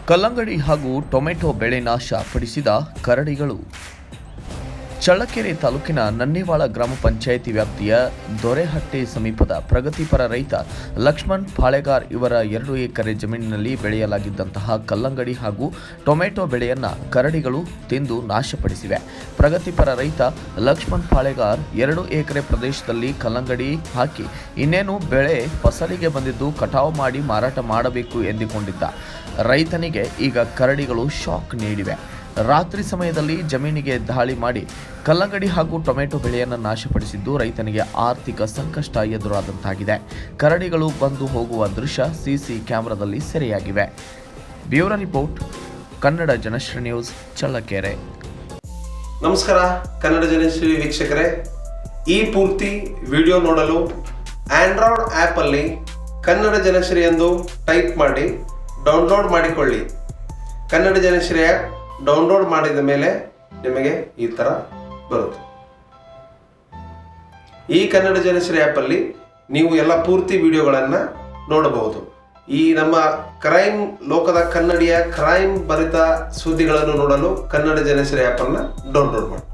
ಕಲ್ಲಂಗಡಿ ಹಾಗೂ ಟೊಮೆಟೊ ಬೆಳೆ ನಾಶ ಪಡಿಸಿದ ಕರಡಿಗಳು. ಚಳ್ಳಕೆರೆ ತಾಲೂಕಿನ ನನ್ನೇವಾಳ ಗ್ರಾಮ ಪಂಚಾಯಿತಿ ವ್ಯಾಪ್ತಿಯ ದೊರೆಹಟ್ಟಿ ಸಮೀಪದ ಪ್ರಗತಿಪರ ರೈತ ಲಕ್ಷ್ಮಣ್ ಪಾಳೆಗಾರ್ ಇವರ 2 ಎಕರೆ ಜಮೀನಿನಲ್ಲಿ ಬೆಳೆಯಲಾಗಿದ್ದಂತಹ ಕಲ್ಲಂಗಡಿ ಹಾಗೂ ಟೊಮೆಟೊ ಬೆಳೆಯನ್ನ ಕರಡಿಗಳು ತಿಂದು ನಾಶಪಡಿಸಿವೆ. ಪ್ರಗತಿಪರ ರೈತ ಲಕ್ಷ್ಮಣ್ ಪಾಳೆಗಾರ್ 2 ಎಕರೆ ಪ್ರದೇಶದಲ್ಲಿ ಕಲ್ಲಂಗಡಿ ಹಾಕಿ ಇನ್ನೇನು ಬೆಳೆ ಫಸಲಿಗೆ ಬಂದಿದ್ದು ಕಟಾವು ಮಾಡಿ ಮಾರಾಟ ಮಾಡಬೇಕು ಎಂದುಕೊಂಡಿದ್ದ ರೈತನಿಗೆ ಈಗ ಕರಡಿಗಳು ಶಾಕ್ ನೀಡಿವೆ. ರಾತ್ರಿ ಸಮಯದಲ್ಲಿ ಜಮೀನಿಗೆ ದಾಳಿ ಮಾಡಿ ಕಲ್ಲಂಗಡಿ ಹಾಗೂ ಟೊಮೆಟೊ ಬೆಳೆಯನ್ನು ನಾಶಪಡಿಸಿದ್ದು ರೈತನಿಗೆ ಆರ್ಥಿಕ ಸಂಕಷ್ಟ ಎದುರಾದಂತಾಗಿದೆ. ಕರಡಿಗಳು ಬಂದು ಹೋಗುವ ದೃಶ್ಯ ಸಿಸಿ ಕ್ಯಾಮೆರಾದಲ್ಲಿ ಸೆರೆಯಾಗಿವೆ. Bureau report, Kannada Janashree news, Challakere. ನಮಸ್ಕಾರ ಕನ್ನಡ ಜನಶ್ರೀ ವೀಕ್ಷಕರೇ, ಈ ಪೂರ್ತಿ ವಿಡಿಯೋ ನೋಡಲು ಆಂಡ್ರಾಯ್ಡ್ ಆ್ಯಪ್ ಅಲ್ಲಿ ಕನ್ನಡ ಜನಶ್ರೀ ಎಂದು ಟೈಪ್ ಮಾಡಿ ಡೌನ್ಲೋಡ್ ಮಾಡಿಕೊಳ್ಳಿ. ಕನ್ನಡ ಜನಶ್ರೀ ಆ್ಯಪ್ ಡೌನ್ಲೋಡ್ ಮಾಡಿದ ಮೇಲೆ ನಿಮಗೆ ಈ ಥರ ಬರುತ್ತೆ. ಈ ಕನ್ನಡ ಜನಶ್ರೀ ಆ್ಯಪಲ್ಲಿ ನೀವು ಎಲ್ಲ ಪೂರ್ತಿ ವಿಡಿಯೋಗಳನ್ನು ನೋಡಬಹುದು. ಈ ನಮ್ಮ ಕ್ರೈಮ್ ಲೋಕದ ಕನ್ನಡಿಯ ಕ್ರೈಮ್ ಭರಿತ ಸುದ್ದಿಗಳನ್ನು ನೋಡಲು ಕನ್ನಡ ಜನಶ್ರೀ ಆ್ಯಪನ್ನು ಡೌನ್ಲೋಡ್ ಮಾಡಿ.